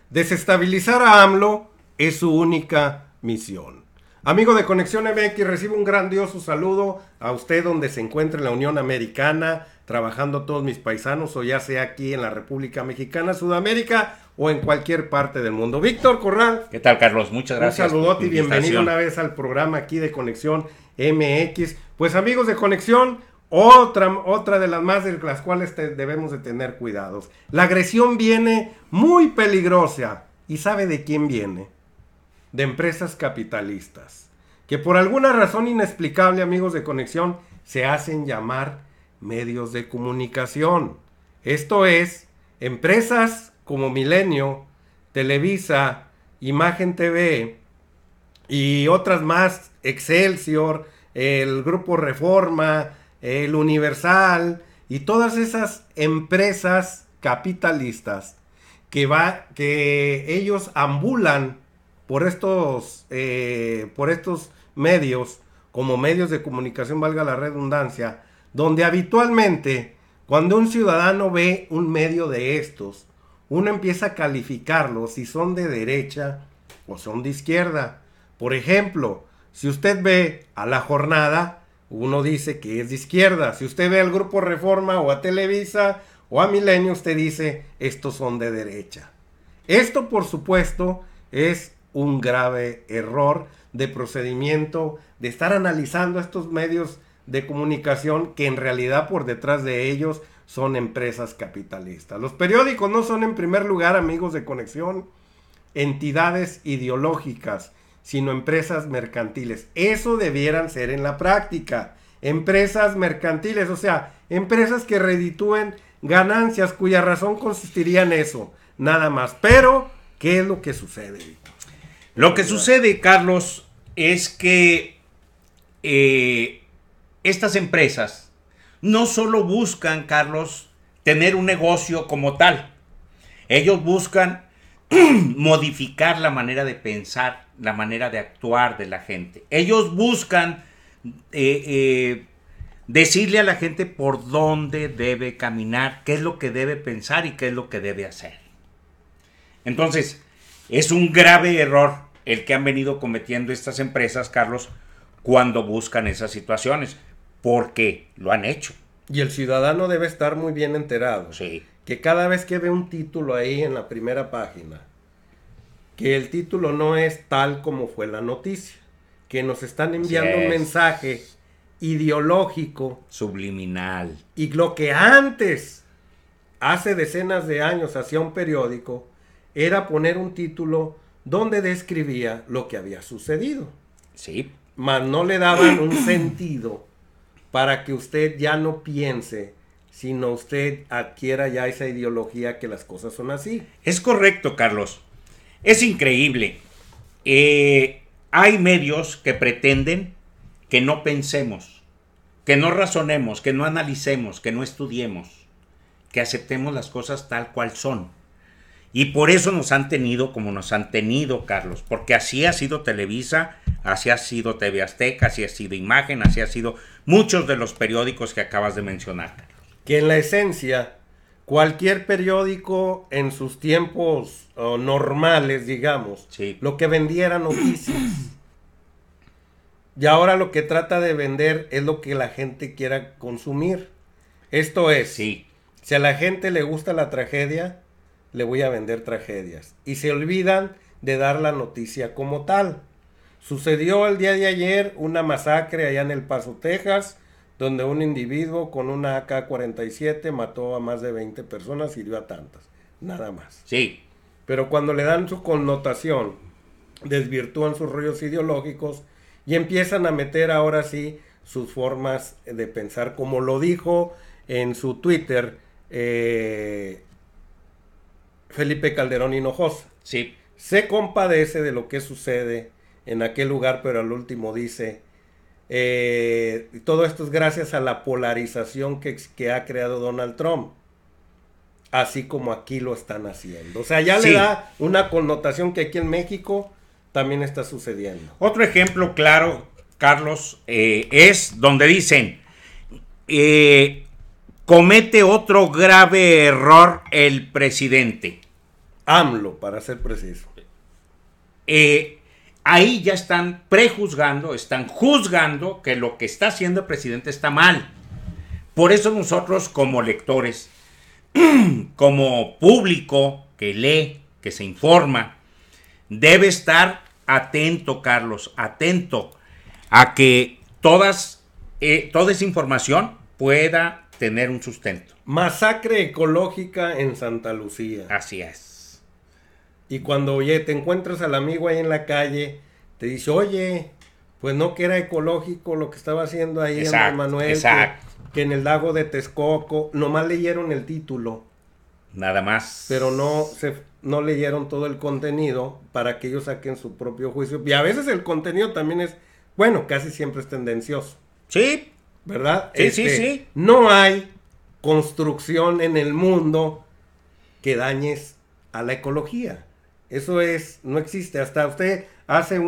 Desestabilizar a AMLO es su única misión. Amigo de Conexión MX, recibo un grandioso saludo a usted donde se encuentre en la Unión Americana, trabajando todos mis paisanos, o ya sea aquí en la República Mexicana, Sudamérica o en cualquier parte del mundo. Víctor Corral. ¿Qué tal, Carlos? Muchas gracias. Un saludote y bienvenido una vez al programa aquí de Conexión MX. Pues amigos de Conexión, otra de las más de las cuales debemos de tener cuidados. La agresión viene muy peligrosa. ¿Y sabe de quién viene? De empresas capitalistas, que por alguna razón inexplicable, amigos de Conexión, se hacen llamar medios de comunicación. Esto es, empresas como Milenio, Televisa, Imagen TV y otras más, Excelsior, el Grupo Reforma, el Universal y todas esas empresas capitalistas que ellos ambulan por estos medios, como medios de comunicación, valga la redundancia, donde habitualmente cuando un ciudadano ve un medio de estos, uno empieza a calificarlos si son de derecha o son de izquierda. Por ejemplo, si usted ve a La Jornada, uno dice que es de izquierda. Si usted ve al Grupo Reforma o a Televisa o a Milenio, usted dice, estos son de derecha. Esto, por supuesto, es un grave error de procedimiento, de estar analizando estos medios de comunicación que en realidad por detrás de ellos son empresas capitalistas. Los periódicos no son en primer lugar, amigos de Conexión, entidades ideológicas, sino empresas mercantiles. Eso debieran ser en la práctica. Empresas mercantiles, o sea, empresas que reditúen ganancias cuya razón consistiría en eso, nada más. Pero, ¿qué es lo que sucede? Lo que sucede, Carlos, es que estas empresas no solo buscan, Carlos, tener un negocio como tal. Ellos buscan modificar la manera de pensar, la manera de actuar de la gente. Ellos buscan decirle a la gente por dónde debe caminar, qué es lo que debe pensar y qué es lo que debe hacer. Entonces, es un grave error el que han venido cometiendo estas empresas, Carlos, cuando buscan esas situaciones, porque lo han hecho. Y el ciudadano debe estar muy bien enterado. Sí. Que cada vez que ve un título ahí en la primera página, que el título no es tal como fue la noticia, que nos están enviando un mensaje ideológico, subliminal. Y lo que antes, hace decenas de años, hacía un periódico, era poner un título donde describía lo que había sucedido. Sí. Mas no le daban un sentido para que usted ya no piense, sino usted adquiera ya esa ideología que las cosas son así. Es correcto, Carlos. Es increíble. Hay medios que pretenden que no pensemos, que no razonemos, que no analicemos, que no estudiemos, que aceptemos las cosas tal cual son. Y por eso nos han tenido como nos han tenido, Carlos, porque así ha sido Televisa, así ha sido TV Azteca, así ha sido Imagen, así ha sido muchos de los periódicos que acabas de mencionar, Carlos. Que en la esencia, cualquier periódico en sus tiempos normales, digamos, sí, lo que vendía era noticias. Y ahora lo que trata de vender es lo que la gente quiera consumir. Esto es, sí, si a la gente le gusta la tragedia, le voy a vender tragedias. Y se olvidan de dar la noticia como tal. Sucedió el día de ayer una masacre allá en El Paso, Texas, donde un individuo con una AK-47 mató a más de 20 personas y hirió a tantas. Nada más. Sí. Pero cuando le dan su connotación, desvirtúan sus rollos ideológicos y empiezan a meter ahora sí sus formas de pensar, como lo dijo en su Twitter Felipe Calderón Hinojosa. Sí. Se compadece de lo que sucede en aquel lugar, pero al último dice, todo esto es gracias a la polarización que ha creado Donald Trump, así como aquí lo están haciendo. O sea, ya sí, le da una connotación que aquí en México también está sucediendo. Otro ejemplo claro, Carlos, es donde dicen, comete otro grave error el presidente. AMLO, para ser preciso. Ahí ya están prejuzgando, están juzgando que lo que está haciendo el presidente está mal. Por eso nosotros como lectores, como público que lee, que se informa, debe estar atento, Carlos, atento a que toda esa información pueda tener un sustento. Masacre ecológica en Santa Lucía. Así es. Y cuando, oye, te encuentras al amigo ahí en la calle, te dice, oye, pues no que era ecológico lo que estaba haciendo ahí en Don Manuel, que en el lago de Texcoco, nomás leyeron el título. Nada más. Pero no leyeron todo el contenido para que ellos saquen su propio juicio. Y a veces el contenido también es, bueno, casi siempre es tendencioso. Sí. ¿Verdad? Sí, sí. No hay construcción en el mundo que dañes a la ecología. Eso no existe. Hasta usted hace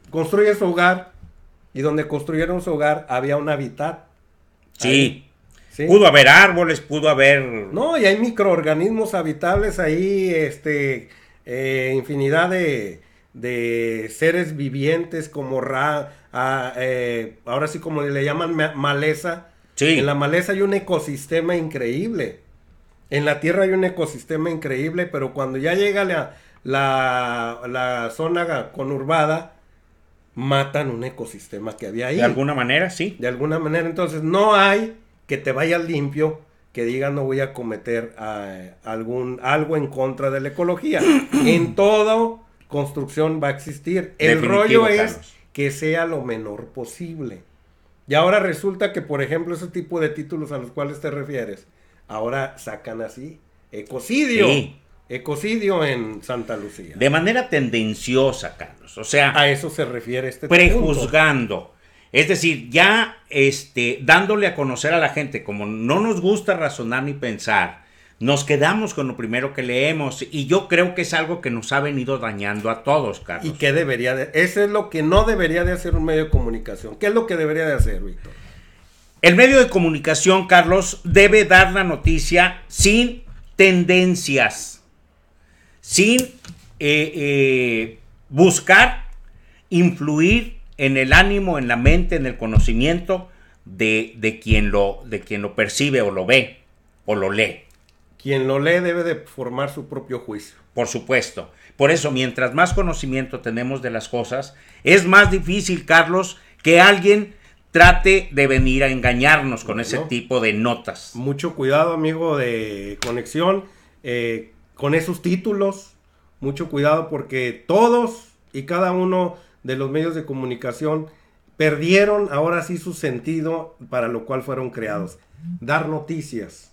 construye su hogar, y donde construyeron su hogar había un hábitat. Sí. ¿Sí? Pudo haber árboles, pudo haber... No, y hay microorganismos habitables ahí, infinidad de seres vivientes como ahora sí como le llaman maleza. Sí. En la maleza hay un ecosistema increíble. En la tierra hay un ecosistema increíble, pero cuando ya llega la zona conurbada, matan un ecosistema que había ahí. De alguna manera, sí. De alguna manera, entonces no hay que te vayas limpio, que digas no voy a cometer algo en contra de la ecología. En toda construcción va a existir. El rollo es que sea lo menor posible. Y ahora resulta que, por ejemplo, ese tipo de títulos a los cuales te refieres, ahora sacan así, ecocidio. Sí. Ecocidio en Santa Lucía. De manera tendenciosa, Carlos. O sea, a eso se refiere prejuzgando. Punto. Es decir, ya dándole a conocer a la gente, como no nos gusta razonar ni pensar, nos quedamos con lo primero que leemos, y yo creo que es algo que nos ha venido dañando a todos, Carlos. ¿Y qué eso es lo que no debería de hacer un medio de comunicación? ¿Qué es lo que debería de hacer, Víctor? El medio de comunicación, Carlos, debe dar la noticia sin tendencias, sin buscar influir en el ánimo, en la mente, en el conocimiento de quien lo percibe o lo ve o lo lee. Quien lo lee debe de formar su propio juicio. Por supuesto. Por eso, mientras más conocimiento tenemos de las cosas, es más difícil, Carlos, que alguien trate de venir a engañarnos con ese tipo de notas. Mucho cuidado, amigo de Conexión, con esos títulos. Mucho cuidado, porque todos y cada uno de los medios de comunicación perdieron ahora sí su sentido para lo cual fueron creados. Dar noticias.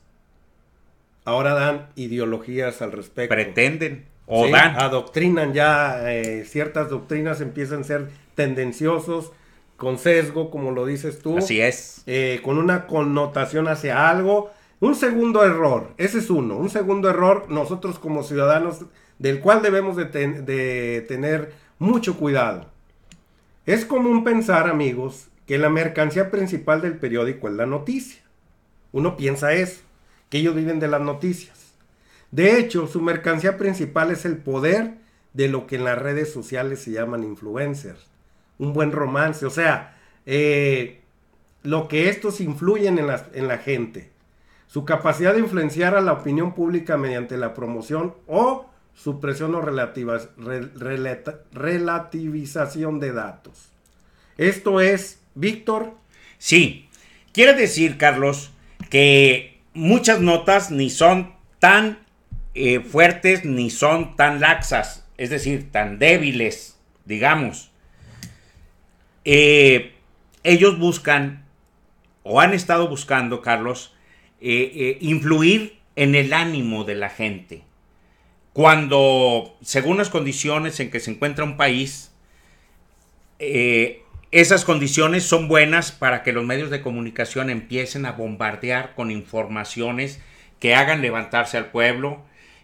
Ahora dan ideologías al respecto. Pretenden o sí, dan. Adoctrinan ya, ciertas doctrinas empiezan a ser tendenciosos, con sesgo, como lo dices tú. Así es. Con una connotación hacia algo. Un segundo error, ese es uno. Un segundo error, nosotros como ciudadanos, del cual debemos de tener mucho cuidado. Es común pensar, amigos, que la mercancía principal del periódico es la noticia. Uno piensa eso, que ellos viven de las noticias. De hecho, su mercancía principal es el poder de lo que en las redes sociales se llaman influencers. Un buen romance, o sea, lo que estos influyen en la gente. Su capacidad de influenciar a la opinión pública mediante la promoción o supresión o relativización de datos. Esto es, Víctor. Sí, quiere decir, Carlos, que muchas notas ni son tan fuertes ni son tan laxas, es decir, tan débiles, digamos. Ellos buscan, o han estado buscando, Carlos, influir en el ánimo de la gente. Cuando, según las condiciones en que se encuentra un país, esas condiciones son buenas para que los medios de comunicación empiecen a bombardear con informaciones que hagan levantarse al pueblo,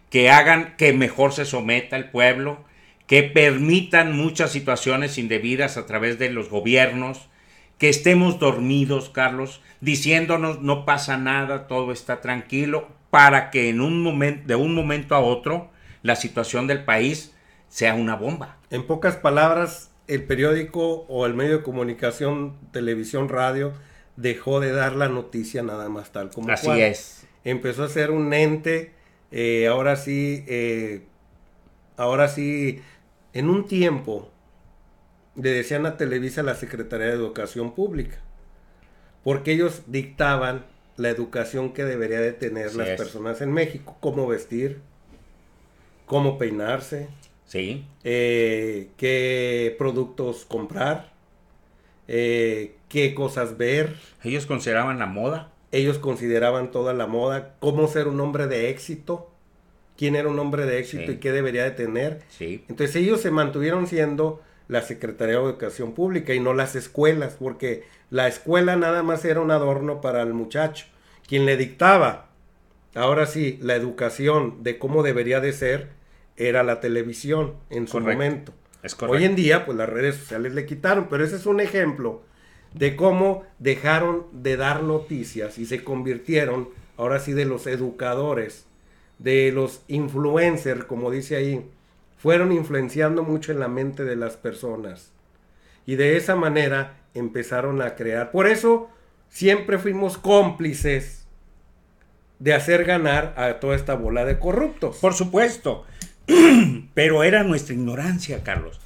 que hagan que mejor se someta el pueblo, que permitan muchas situaciones indebidas a través de los gobiernos, que estemos dormidos, Carlos, diciéndonos no pasa nada, todo está tranquilo. para que de un momento a otro la situación del país sea una bomba. En pocas palabras, el periódico o el medio de comunicación, televisión, radio, dejó de dar la noticia nada más tal como Así cual. es. Empezó a ser un ente, ahora sí, en un tiempo le decían a Televisa la Secretaría de Educación Pública, porque ellos dictaban la educación que debería de tener Así las es. personas en México, cómo vestir, cómo peinarse, Sí. qué productos comprar, qué cosas ver. Ellos consideraban la moda. Ellos consideraban toda la moda, cómo ser un hombre de éxito, quién era un hombre de éxito Sí. y qué debería de tener. Sí. Entonces ellos se mantuvieron siendo la Secretaría de Educación Pública y no las escuelas, porque la escuela nada más era un adorno para el muchacho. Quien le dictaba, ahora sí, la educación de cómo debería de ser, era la televisión en su Correcto. momento. Es correcto. Hoy en día, pues las redes sociales le quitaron, pero ese es un ejemplo de cómo dejaron de dar noticias y se convirtieron, ahora sí, de los educadores, de los influencers, como dice ahí, fueron influenciando mucho en la mente de las personas. Y de esa manera empezaron a crear. Por eso siempre fuimos cómplices de hacer ganar a toda esta bola de corruptos. Por supuesto. Pero era nuestra ignorancia, Carlos.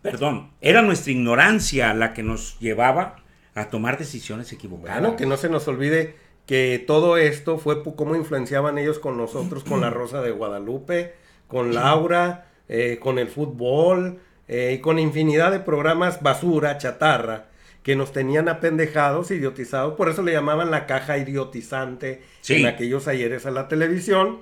Perdón, era nuestra ignorancia la que nos llevaba a tomar decisiones equivocadas. Bueno, que no se nos olvide que todo esto fue cómo influenciaban ellos con nosotros, con la Rosa de Guadalupe, con Laura, con el fútbol, y con infinidad de programas basura, chatarra, que nos tenían apendejados, idiotizados. Por eso le llamaban la caja idiotizante Sí. en aquellos ayeres a la televisión.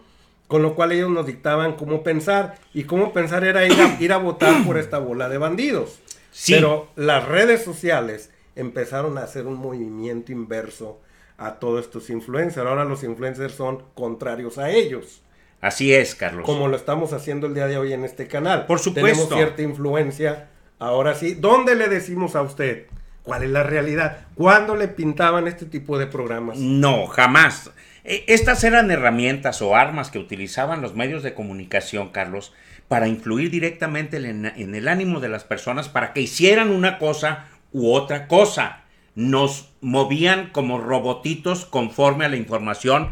Con lo cual ellos nos dictaban cómo pensar. Y cómo pensar era ir a votar por esta bola de bandidos. Sí. Pero las redes sociales empezaron a hacer un movimiento inverso a todos estos influencers. Ahora los influencers son contrarios a ellos. Así es, Carlos. Como lo estamos haciendo el día de hoy en este canal. Por supuesto. Tenemos cierta influencia. Ahora sí, ¿dónde le decimos a usted cuál es la realidad? ¿Cuándo le pintaban este tipo de programas? No, jamás. Estas eran herramientas o armas que utilizaban los medios de comunicación, Carlos, para influir directamente en el ánimo de las personas para que hicieran una cosa u otra cosa. Nos movían como robotitos conforme a la información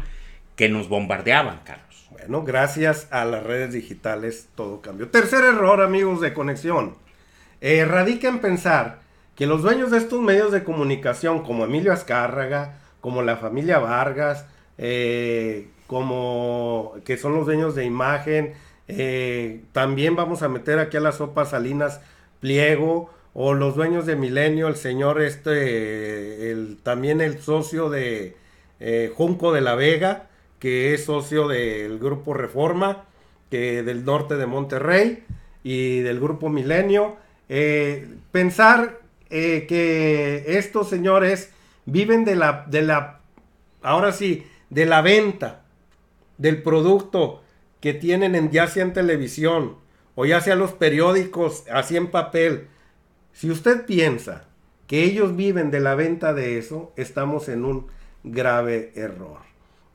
que nos bombardeaban, Carlos. Bueno, gracias a las redes digitales todo cambió. Tercer error, amigos de Conexión. Radica en pensar que los dueños de estos medios de comunicación, como Emilio Azcárraga, como la familia Vargas, como que son los dueños de Imagen, también vamos a meter aquí a la sopa Salinas Pliego, o los dueños de Milenio, el señor también el socio de Junco de la Vega, que es socio del Grupo Reforma, del norte de Monterrey, y del Grupo Milenio. Pensar que estos señores viven ahora sí, de la venta del producto que tienen ya sea en televisión o ya sea los periódicos, así en papel. Si usted piensa que ellos viven de la venta de eso, estamos en un grave error.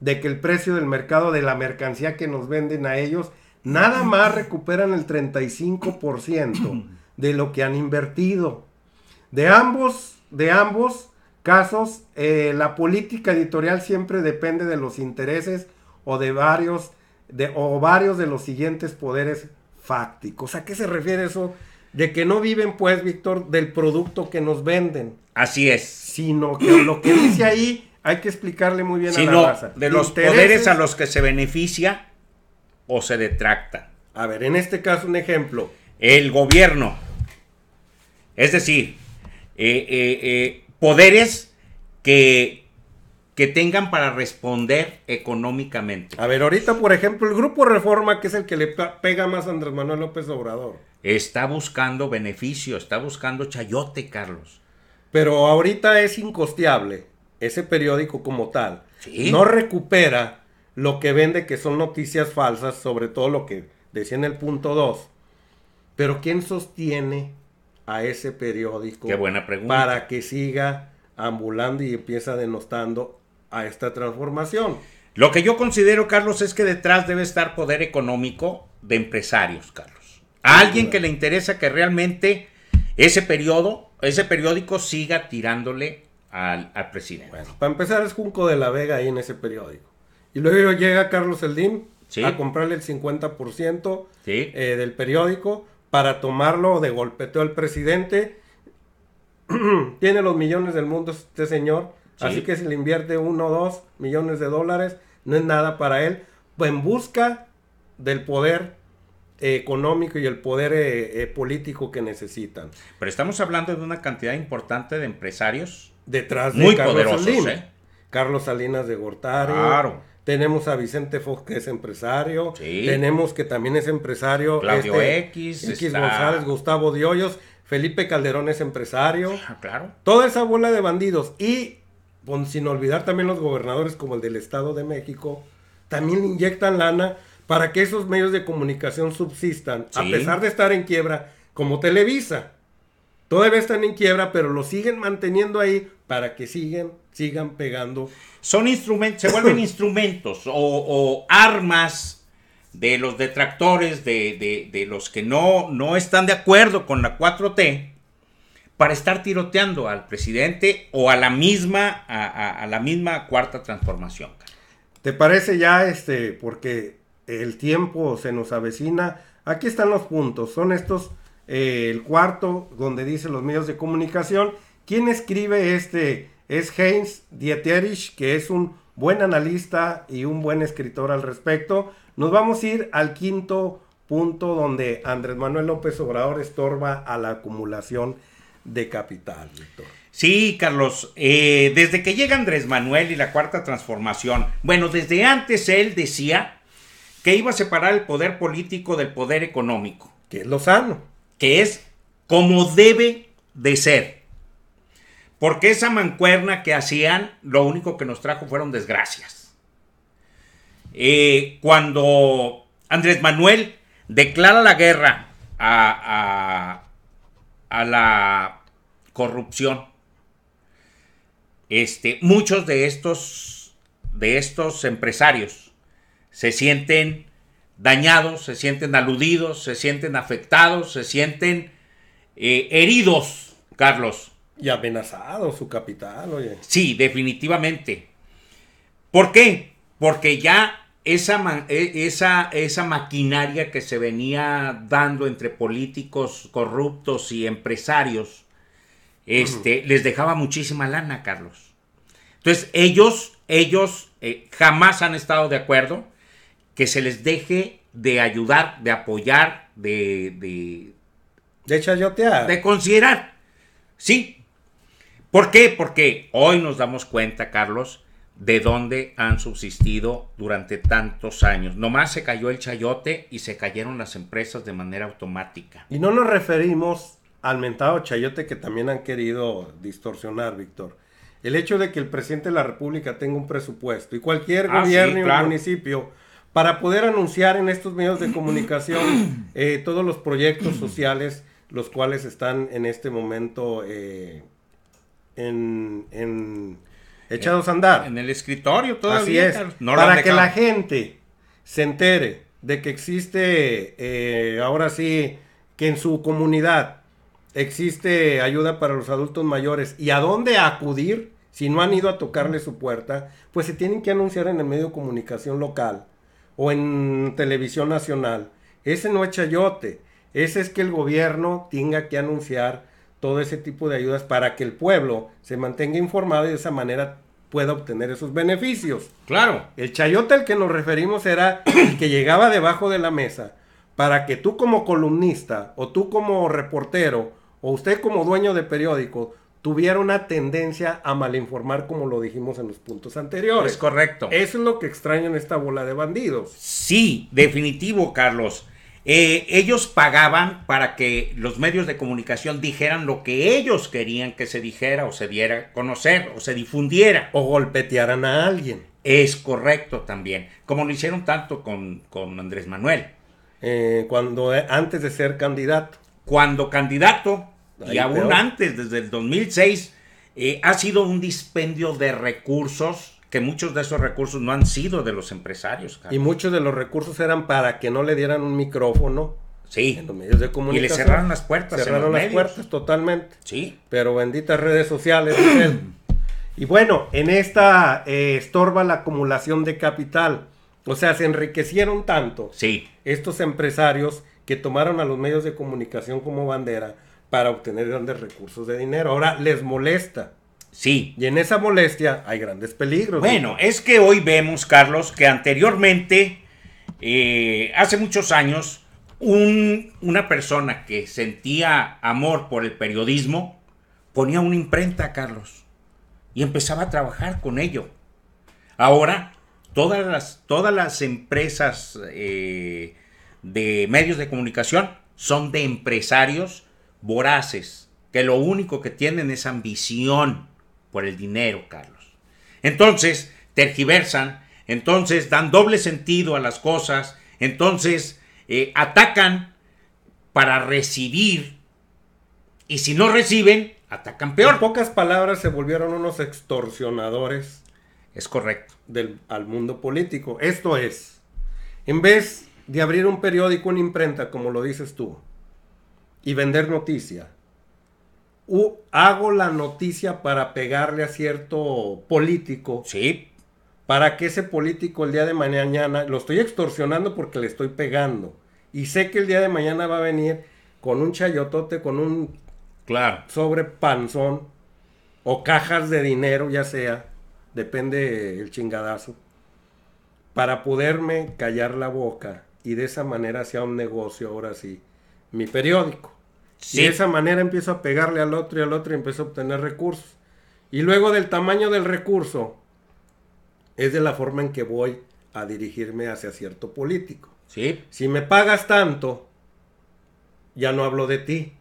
De que el precio del mercado de la mercancía que nos venden a ellos, nada más recuperan el 35% de lo que han invertido. De ambos casos, la política editorial siempre depende de los intereses o de varios de los siguientes poderes fácticos. ¿A qué se refiere eso? De que no viven, pues, Víctor, del producto que nos venden. Así es. Sino que lo que dice ahí hay que explicarle muy bien a Sino la raza. de los poderes a los que se beneficia o se detracta. A ver, en este caso un ejemplo. El gobierno. Es decir, poderes que tengan para responder económicamente. A ver, ahorita, por ejemplo, el Grupo Reforma, que es el que le pega más a Andrés Manuel López Obrador. Está buscando beneficio, está buscando chayote, Carlos. Pero ahorita es incosteable ese periódico como tal. Sí. No recupera lo que vende, que son noticias falsas, sobre todo lo que decía en el punto 2. Pero ¿quién sostiene a ese periódico? Qué buena pregunta. Para que siga ambulando y empieza denostando a esta transformación. Lo que yo considero, Carlos, es que detrás debe estar poder económico de empresarios, Carlos. A alguien que le interesa que realmente ese periódico siga tirándole al presidente. Bueno, para empezar es Junco de la Vega ahí en ese periódico. Y luego llega Carlos Slim a comprarle el 50% del periódico para tomarlo de golpeteo al presidente. Tiene los millones del mundo este señor, así que si le invierte 1 o 2 millones de dólares, no es nada para él, pues en busca del poder económico y el poder político que necesitan. Pero estamos hablando de una cantidad importante de empresarios detrás de muy Carlos poderosos, Slim. Carlos Salinas de Gortari. Claro. Tenemos a Vicente Fox, que es empresario. Tenemos que también es empresario. Claudio X González, Gustavo de Hoyos. Felipe Calderón es empresario. Claro. Toda esa bola de bandidos. Y sin olvidar también los gobernadores como el del Estado de México. También inyectan lana para que esos medios de comunicación subsistan. A pesar de estar en quiebra, como Televisa. Todavía están en quiebra, pero lo siguen manteniendo ahí para que sigan pegando. Son instrumentos, se vuelven instrumentos o armas de los detractores, de los que no están de acuerdo con la 4T, para estar tiroteando al presidente o a la misma cuarta transformación. ¿Te parece ya porque el tiempo se nos avecina? Aquí están los puntos, son estos, el cuarto, donde dice los medios de comunicación. ¿Quién escribe Es Heinz Dieterich, que es un buen analista y un buen escritor al respecto. Nos vamos a ir al quinto punto, donde Andrés Manuel López Obrador estorba a la acumulación de capital, Víctor. Sí, Carlos, desde que llega Andrés Manuel y la cuarta transformación, bueno, desde antes él decía que iba a separar el poder político del poder económico. Que es lo sano. Que es como debe de ser. Porque esa mancuerna que hacían, lo único que nos trajo fueron desgracias. Cuando Andrés Manuel declara la guerra a la corrupción, muchos de estos empresarios se sienten dañados, se sienten aludidos, se sienten afectados, se sienten heridos, Carlos. Y amenazado su capital, oye. Sí, definitivamente. ¿Por qué? Porque ya esa maquinaria que se venía dando entre políticos corruptos y empresarios, les dejaba muchísima lana, Carlos. Entonces, ellos jamás han estado de acuerdo que se les deje de ayudar, de apoyar, de chayotear. De considerar. Sí. ¿Por qué? Porque hoy nos damos cuenta, Carlos, de dónde han subsistido durante tantos años. Nomás se cayó el chayote y se cayeron las empresas de manera automática. Y no nos referimos al mentado chayote que también han querido distorsionar, Víctor. El hecho de que el presidente de la República tenga un presupuesto y cualquier gobierno y municipio para poder anunciar en estos medios de comunicación todos los proyectos sociales, los cuales están en este momento echados a andar. En el escritorio todavía. Así es, no para que la gente se entere de que existe, ahora sí, que en su comunidad existe ayuda para los adultos mayores y a dónde acudir si no han ido a tocarle su puerta, pues se tienen que anunciar en el medio de comunicación local o en televisión nacional. Ese no es chayote, ese es que el gobierno tenga que anunciar todo ese tipo de ayudas para que el pueblo se mantenga informado y de esa manera pueda obtener esos beneficios. Claro. El chayote al que nos referimos era el que llegaba debajo de la mesa para que tú como columnista o tú como reportero o usted como dueño de periódico tuviera una tendencia a malinformar, como lo dijimos en los puntos anteriores. Es correcto. Eso es lo que extraño en esta bola de bandidos. Sí, definitivo, Carlos. Ellos pagaban para que los medios de comunicación dijeran lo que ellos querían que se dijera o se diera a conocer o se difundiera. O golpetearan a alguien. Es correcto también, como lo hicieron tanto con Andrés Manuel. Antes de ser candidato. Cuando candidato, Ahí y aún peor. antes, desde el 2006, ha sido un dispendio de recursos que muchos de esos recursos no han sido de los empresarios, Carlos. Y muchos de los recursos eran para que no le dieran un micrófono Sí. en los medios de Y comunicación. le cerraron las puertas. Cerraron en los las medios. puertas totalmente. Sí. Pero benditas redes sociales, dice él. Y bueno, en esta estorba la acumulación de capital. O sea, se enriquecieron tanto Sí. estos empresarios que tomaron a los medios de comunicación como bandera para obtener grandes recursos de dinero. Ahora les molesta. Sí. Y en esa molestia hay grandes peligros. Bueno, es que hoy vemos, Carlos, que anteriormente, hace muchos años, una persona que sentía amor por el periodismo ponía una imprenta, Carlos, y empezaba a trabajar con ello. Ahora, todas las empresas de medios de comunicación son de empresarios voraces, que lo único que tienen es ambición por el dinero, Carlos. Entonces, tergiversan, entonces dan doble sentido a las cosas, entonces atacan para recibir, y si no reciben, atacan peor. En pocas palabras, se volvieron unos extorsionadores Es correcto. al mundo político. Esto es, en vez de abrir un periódico, una imprenta, como lo dices tú, y vender noticia, hago la noticia para pegarle a cierto político, Sí, para que ese político el día de mañana, lo estoy extorsionando porque le estoy pegando, y sé que el día de mañana va a venir con un chayotote, con un claro. sobre panzón, o cajas de dinero, ya sea, depende el chingadazo, para poderme callar la boca, y de esa manera sea un negocio, ahora sí, mi periódico. Sí. Y de esa manera empiezo a pegarle al otro y al otro y empiezo a obtener recursos. Y luego del tamaño del recurso, es de la forma en que voy a dirigirme hacia cierto político. Sí. Si me pagas tanto, ya no hablo de ti.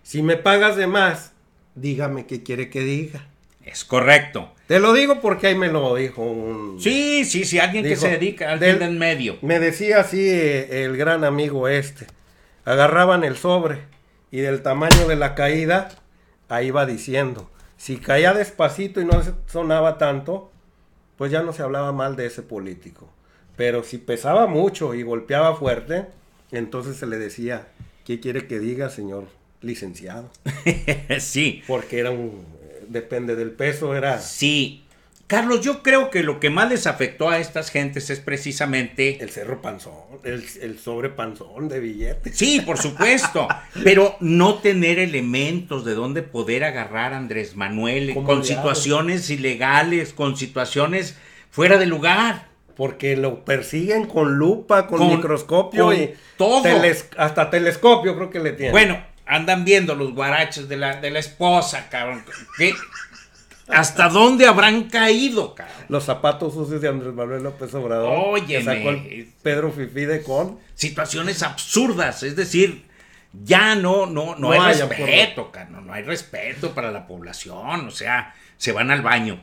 Si me pagas de más, dígame qué quiere que diga. Es correcto. Te lo digo porque ahí me lo dijo un... Sí, alguien que Dijo, se dedica al del- fin en medio. Me decía así el gran amigo este. Agarraban el sobre y del tamaño de la caída, ahí va diciendo. Si caía despacito y no sonaba tanto, pues ya no se hablaba mal de ese político. Pero si pesaba mucho y golpeaba fuerte, entonces se le decía, ¿qué quiere que diga, señor licenciado? Sí, Porque era depende del peso, era... sí. Carlos, yo creo que lo que más les afectó a estas gentes es precisamente... El cerro panzón, el sobre panzón de billetes. Sí, por supuesto, pero no tener elementos de donde poder agarrar a Andrés Manuel ¿Cómo con le situaciones ilegales, con situaciones fuera de lugar. Porque lo persiguen con lupa, con Con- microscopio con y todo. hasta telescopio creo que le tienen. Bueno, andan viendo los guaraches de la esposa, cabrón. ¿Hasta dónde habrán caído, cabrón? Los zapatos sucios de Andrés Manuel López Obrador. Óyeme. Que sacó el Pedro Fifí de con. Situaciones absurdas, es decir, ya no hay hay respeto, cabrón, no hay respeto para la población, o sea, se van al baño.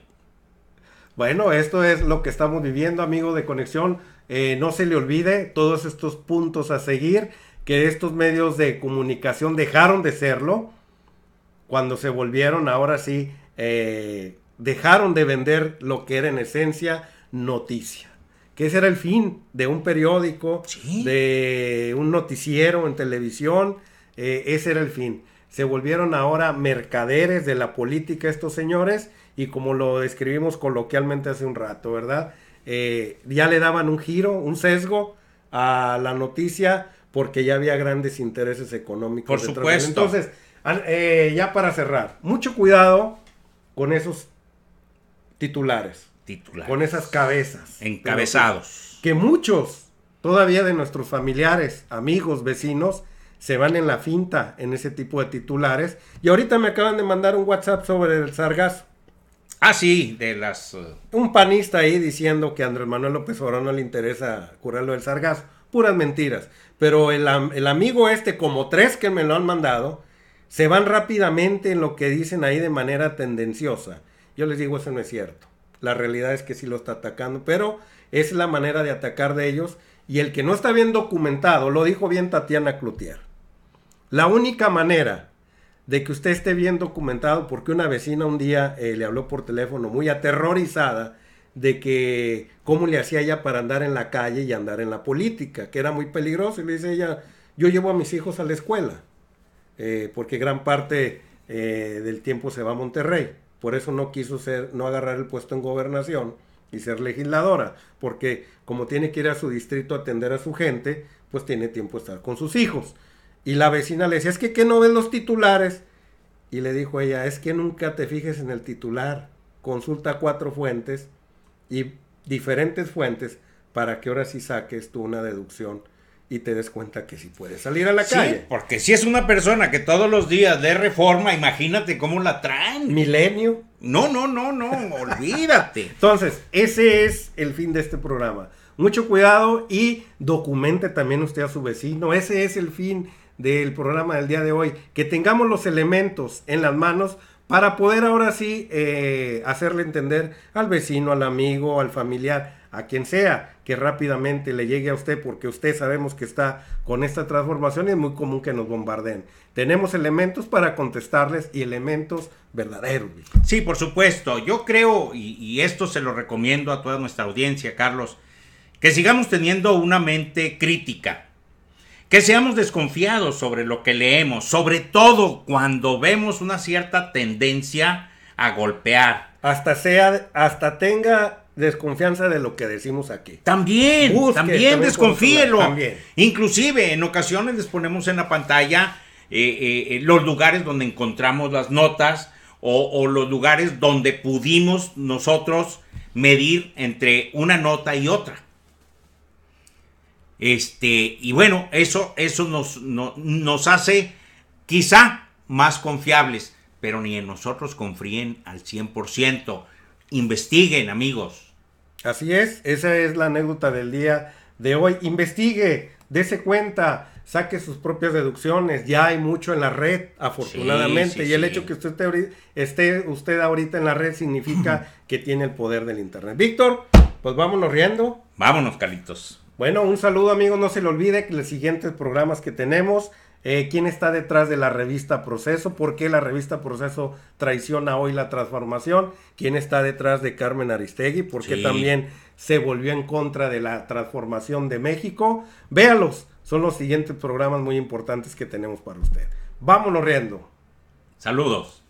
Bueno, esto es lo que estamos viviendo, amigo de Conexión. No se le olvide todos estos puntos a seguir, que estos medios de comunicación dejaron de serlo cuando se volvieron, ahora sí, dejaron de vender lo que era en esencia noticia. Que ese era el fin de un periódico, Sí. de un noticiero en televisión, ese era el fin. Se volvieron ahora mercaderes de la política estos señores, y como lo describimos coloquialmente hace un rato, ¿verdad? Ya le daban un giro, un sesgo a la noticia porque ya había grandes intereses económicos. Por detrás. supuesto. Entonces, ya para cerrar, mucho cuidado con esos titulares, con esas cabezas. Encabezados. Que muchos todavía de nuestros familiares, amigos, vecinos, se van en la finta en ese tipo de titulares. Y ahorita me acaban de mandar un WhatsApp sobre el sargazo. Ah, sí, de las... Un panista ahí diciendo que a Andrés Manuel López Obrador no le interesa curarlo del sargazo. Puras mentiras. Pero el amigo este, como tres que me lo han mandado, se van rápidamente en lo que dicen ahí de manera tendenciosa. Yo les digo, eso no es cierto. La realidad es que sí lo está atacando, pero es la manera de atacar de ellos. Y el que no está bien documentado, lo dijo bien Tatiana Cloutier. La única manera de que usted esté bien documentado, porque una vecina un día le habló por teléfono muy aterrorizada de que cómo le hacía ella para andar en la calle y andar en la política, que era muy peligroso. Y le dice ella, yo llevo a mis hijos a la escuela, porque gran parte del tiempo se va a Monterrey. Por eso no quiso no agarrar el puesto en gobernación y ser legisladora, porque como tiene que ir a su distrito a atender a su gente, pues tiene tiempo de estar con sus hijos. Y la vecina le decía, es que ¿qué no ves los titulares? Y le dijo ella, es que nunca te fijes en el titular, consulta 4 fuentes y diferentes fuentes para que ahora sí saques tú una deducción y te des cuenta que sí puedes salir a la calle. Porque si es una persona que todos los días de Reforma, imagínate cómo la traen. Milenio. No, olvídate. Entonces, ese es el fin de este programa. Mucho cuidado y documente también usted a su vecino. Ese es el fin del programa del día de hoy. Que tengamos los elementos en las manos para poder ahora sí hacerle entender al vecino, al amigo, al familiar, a quien sea, que rápidamente le llegue a usted, porque usted sabemos que está con esta transformación y es muy común que nos bombardeen. Tenemos elementos para contestarles y elementos verdaderos. Sí, por supuesto. Yo creo, y esto se lo recomiendo a toda nuestra audiencia, Carlos, que sigamos teniendo una mente crítica, que seamos desconfiados sobre lo que leemos, sobre todo cuando vemos una cierta tendencia a golpear. Hasta tenga desconfianza de lo que decimos aquí. También desconfíelo. También. Inclusive en ocasiones les ponemos en la pantalla los lugares donde encontramos las notas o los lugares donde pudimos nosotros medir entre una nota y otra. Y bueno, eso nos hace quizá más confiables, pero ni en nosotros confíen al 100%. Investiguen, amigos. Así es, esa es la anécdota del día de hoy. Investigue, dése cuenta, saque sus propias deducciones. Ya hay mucho en la red, afortunadamente. Y el hecho que esté usted ahorita en la red significa que tiene el poder del internet. Víctor, pues vámonos riendo. Vámonos, Carlitos. Bueno, un saludo, amigos. No se le olvide que los siguientes programas que tenemos, quién está detrás de la revista Proceso, por qué la revista Proceso traiciona hoy la transformación, quién está detrás de Carmen Aristegui, por qué también se volvió en contra de la transformación de México. Véalos, son los siguientes programas muy importantes que tenemos para usted. Vámonos riendo. Saludos.